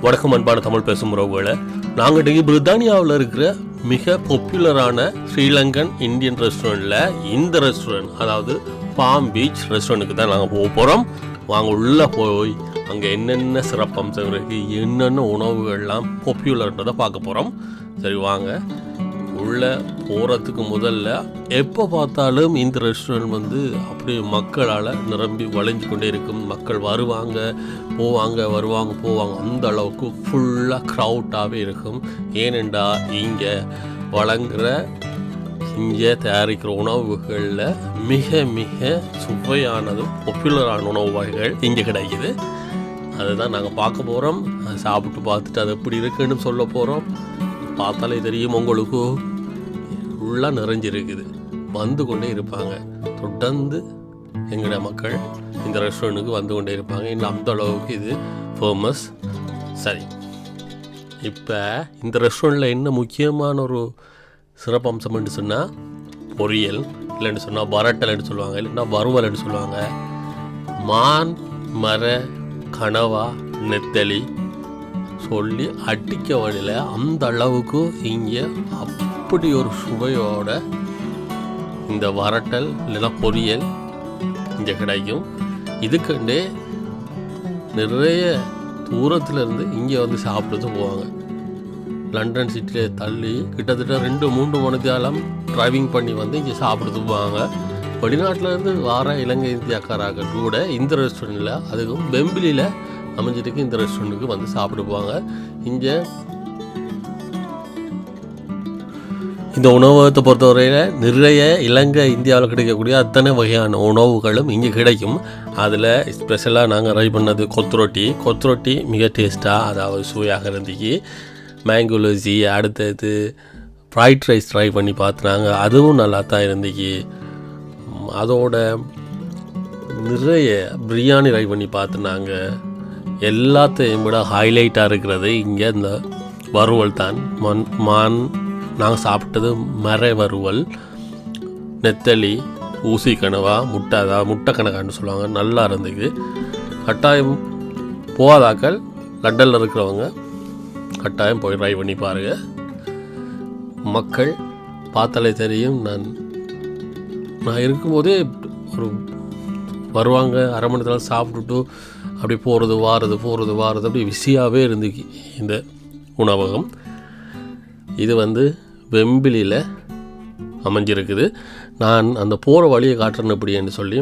வணக்கம் அன்பான தமிழ் பேசும் உறவுகளை. நாங்கள் இன்றைக்கி பிரித்தானியாவில் இருக்கிற மிக பாப்புலரான ஸ்ரீலங்கன் இந்தியன் ரெஸ்டாரண்ட்டில் இந்த ரெஸ்டாரண்ட், அதாவது பாம் பீச் ரெஸ்டாரண்ட்டுக்கு தான் நாங்கள் போக போகிறோம். வாங்க உள்ளே போய் அங்கே என்னென்ன சிறப்பம்சம் இருக்குது, என்னென்ன உணவுகள்லாம் பாப்புலர்ன்றதை பார்க்க போகிறோம். சரி வாங்க. உள்ளே போகிறதுக்கு முதல்ல எப்போ பார்த்தாலும் இந்த ரெஸ்டாரண்ட் அப்படி மக்களால் நிரம்பி வளைஞ்சு கொண்டே இருக்கும். மக்கள் வருவாங்க போவாங்க. அந்த அளவுக்கு ஃபுல்லாக க்ரௌட்டாகவே இருக்கும். ஏனெண்டா இங்கே வழங்குகிற இங்கே தயாரிக்கிற உணவுகளில் மிக மிக சுவையானதும் பாப்புலரான உணவு வகைகள் இங்கே கிடைக்குது. அதுதான் நாங்கள் பார்க்க போகிறோம். அதை சாப்பிட்டு பார்த்துட்டு அது எப்படி இருக்குன்னு சொல்ல போகிறோம். பார்த்தாலே தெரியும் உங்களுக்கு, ஃபுல்லாக நிறைஞ்சிருக்குது. வந்து கொண்டே இருப்பாங்க. தொடர்ந்து எங்களோட மக்கள் இந்த ரெஸ்டாரண்ட்டுக்கு வந்து கொண்டே இருப்பாங்க. இன்னும் அந்த அளவுக்கு இது ஃபேமஸ். சரி, இப்போ இந்த ரெஸ்டாரண்ட்டில் என்ன முக்கியமான ஒரு சிறப்பம்சம்னு சொன்னால் பொரியல், இல்லைன்னு சொன்னால் பரட்டல்னு சொல்லுவாங்க, இல்லைன்னா வறுவல்னு சொல்லுவாங்க. மான் மர கனவா நெத்தலி சொல்லி அடிக்க வழியில் அந்த அளவுக்கு இங்கே அப்படி ஒரு சுவையோட இந்த வரட்டல் இல்லைன்னா பொரியல் இங்கே கிடைக்கும். இதுக்கண்டே நிறைய தூரத்துலேருந்து இங்கே வந்து சாப்பிட்டு போவாங்க. லண்டன் சிட்டியில் தள்ளி கிட்டத்தட்ட 2-3 மணித்தாலும் ட்ரைவிங் பண்ணி வந்து இங்கே சாப்பிட்டு போவாங்க. வெளிநாட்டிலேருந்து வார இலங்கை இந்தியாக்காராக கூட இந்த ரெஸ்டாரண்ட்டில், அதுக்கும் பெம்பிலியில் அமைஞ்சிருக்கு இந்த ரெஸ்டாரண்ட்டுக்கு வந்து சாப்பிட்டு போவாங்க. இங்கே இந்த உணவகத்தை பொறுத்தவரையில் நிறைய இலங்கை இந்தியாவில் கிடைக்கக்கூடிய அத்தனை வகையான உணவுகளும் இங்கே கிடைக்கும். அதில் ஸ்பெஷலாக நாங்கள் ட்ரை பண்ணது கொத்துரொட்டி மிக டேஸ்ட்டாக, அதாவது சுவையாக இருந்துச்சு. மேங்கோ லஸ்ஸி, அடுத்தது ஃப்ரைட் ரைஸ் ட்ரை பண்ணி பார்த்துனாங்க, அதுவும் நல்லா தான் இருந்துச்சு. அதோட நிறைய பிரியாணி ட்ரை பண்ணி பார்த்துனாங்க. எல்லாத்தையும் விட ஹைலைட்டாக இருக்கிறது இங்கே இந்த வறுவல் தான். மான் நாங்கள் சாப்பிட்டது மர வறுவல், நெத்தலி, ஊசி கனவா, முட்டை கணக்கான்னு சொல்லுவாங்க. நல்லா இருந்துச்சு. கட்டாயம் போகாதாக்கள் லண்டனில் இருக்கிறவங்க கட்டாயம் போய் ட்ரை பண்ணி பாருங்கள். மக்கள் பார்த்தாலே தெரியும். நான் இருக்கும்போதே ஒரு வருவாங்க, அரை மணி நேரம் சாப்பிட்டுட்டு அப்படி போகிறது வாரது அப்படி பிஸியாகவே இருந்துச்சு இந்த உணவகம். இது வெம்பிலியில் அமைஞ்சிருக்குது. நான் அந்த போகிற வழியை காட்டுறேன் எப்படின்னு சொல்லி,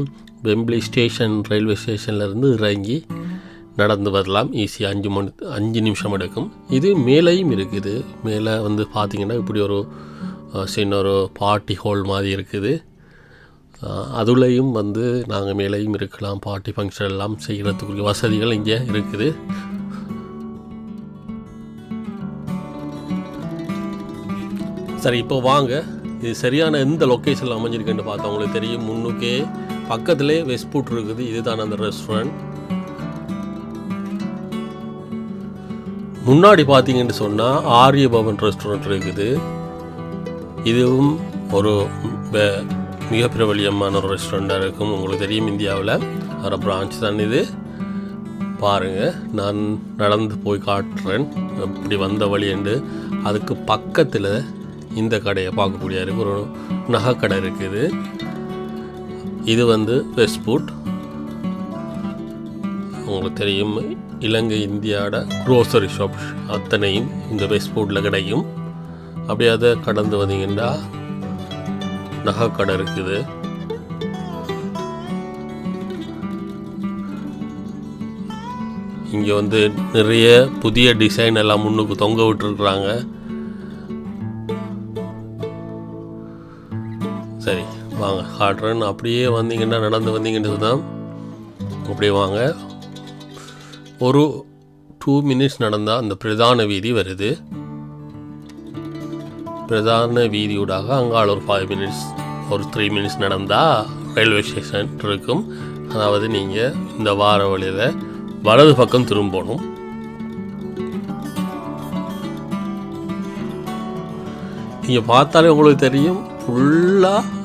வெம்பிலி ஸ்டேஷன் ரயில்வே ஸ்டேஷன்லேருந்து இறங்கி நடந்து வரலாம். ஈஸியாக 5 நிமிஷம் எடுக்கும். இது மேலேயும் இருக்குது. மேலே பார்த்திங்கன்னா இப்படி ஒரு சின்ன ஒரு பார்ட்டி ஹால் மாதிரி இருக்குது. அதுலேயும் நாங்கள் மேலேயும் இருக்கலாம். பார்ட்டி ஃபங்க்ஷன் எல்லாம் செய்கிறதுக்குரிய வசதிகள் இங்கே இருக்குது. சரி, இப்போ வாங்க. இது சரியான எந்த லொக்கேஷனில் அமைஞ்சிருக்குன்னு பார்த்தா உங்களுக்கு தெரியும். முன்னுக்கே பக்கத்திலே வெஸ்ட்பூட் இருக்குது. இதுதான் அந்த ரெஸ்டாரண்ட். முன்னாடி பார்த்தீங்கன்னு சொன்னால் ஆரிய பவன் ரெஸ்டாரண்ட் இருக்குது. இதுவும் ஒரு மிக பிரபலியமான ஒரு ரெஸ்டாரண்ட்டாக இருக்கும். உங்களுக்கு தெரியும், இந்தியாவில் வர பிரான்ச் தான் இது. பாருங்கள், நான் நடந்து போய் காட்டுறேன் இப்படி வந்த வழியண்டு. அதுக்கு பக்கத்தில் இந்த கடையை பார்க்கக்கூடிய இருக்குது. ஒரு நகைக்கடை இருக்குது. இது வெஸ்ட்பூட். உங்களுக்கு தெரியும், இலங்கை இந்தியாவோட க்ரோசரி ஷாப் அத்தனையும் இந்த வெஸ்ட்பூட்டில் கிடைக்கும். அப்படியே அதை கடந்து வந்தீங்கன்னா நகைக்கடை இருக்குது. இங்கே நிறைய புதிய டிசைன் எல்லாம் முன்னுக்கு தொங்க விட்டுருக்குறாங்க. சரி வாங்க காட்டுறேன். அப்படியே வந்தீங்கன்னா, நடந்து வந்தீங்கன்னு தான் அப்படியே வாங்க. ஒரு 2 மினிட்ஸ் நடந்தால் அந்த பிரதான வீதி வருது. பிரதான வீதியூடாக அங்கால ஒரு 5 மினிட்ஸ், ஒரு 3 மினிட்ஸ் நடந்தால் ரயில்வே ஸ்டேஷன் இருக்கும். அதாவது நீங்கள் இந்த வார வழியில் வலது பக்கம் திரும்பணும். நீங்கள் பார்த்தாலே உங்களுக்கு தெரியும், ஃபுல்லாக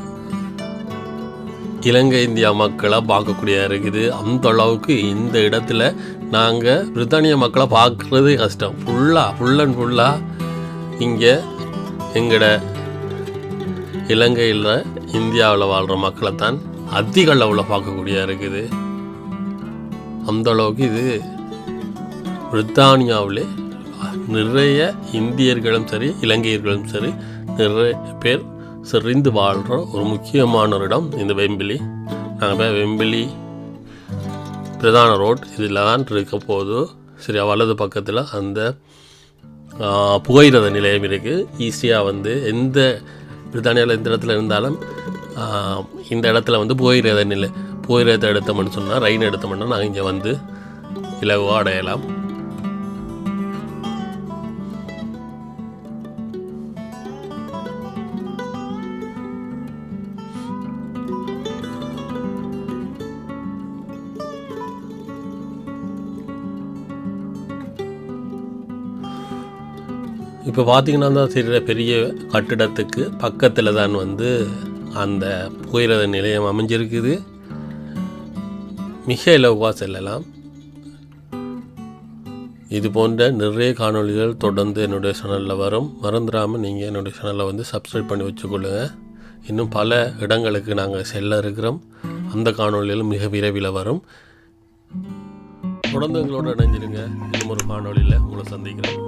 இலங்கை இந்தியா மக்களை பார்க்கக்கூடிய இருக்குது. அந்த அளவுக்கு இந்த இடத்துல நாங்கள் பிரித்தானிய மக்களை பார்க்குறதே கஷ்டம். ஃபுல் அண்ட் ஃபுல்லாக இங்கே எங்களோட இலங்கையில் இந்தியாவில் வாழ்கிற மக்களை தான் அதிக அளவில் பார்க்கக்கூடியதாக இருக்குது. அந்த அளவுக்கு இது பிரித்தானியாவிலே நிறைய இந்தியர்களும் சரி இலங்கையர்களும் சரி நிறைய பேர் செறிந்து வாழ்கிற ஒரு முக்கியமான ஒரு இடம் இந்த வெம்பிலி. நாங்கள் வெம்பிலி பிரதான ரோட் இதில் தான் இருக்க போது. சரி, வலது பக்கத்தில் அந்த புகையிரத நிலையம் இருக்குது. ஈஸியாக வந்து எந்த பிரித்தானியாவில் எந்த இடத்துல இருந்தாலும் இந்த இடத்துல வந்து புகையிரத எடுத்தோம்னு சொன்னால் ரயின் எடுத்தோம்னா நாங்கள் இங்கே வந்து இலகுவாக அடையலாம். இப்போ பார்த்திங்கன்னா தான் சரி, பெரிய கட்டிடத்துக்கு பக்கத்தில் தான் வந்து அந்த புகையிரத நிலையம் அமைஞ்சிருக்குது. மிக இலகுவாக செல்லலாம். இது போன்ற நிறைய காணொளிகள் தொடர்ந்து என்னுடைய சேனலில் வரும். மறந்துடாமல் நீங்கள் என்னுடைய சேனலை வந்து சப்ஸ்கிரைப் பண்ணி வச்சுக்கொள்ளுங்கள். இன்னும் பல இடங்களுக்கு நாங்கள் செல்ல இருக்கிறோம். அந்த காணொளிகள் மிக விரைவில் வரும். தொடர்ந்து எங்களோட இணைஞ்சிருங்க. இன்னும் ஒரு காணொளியில் உங்களை சந்திக்கிறேன்.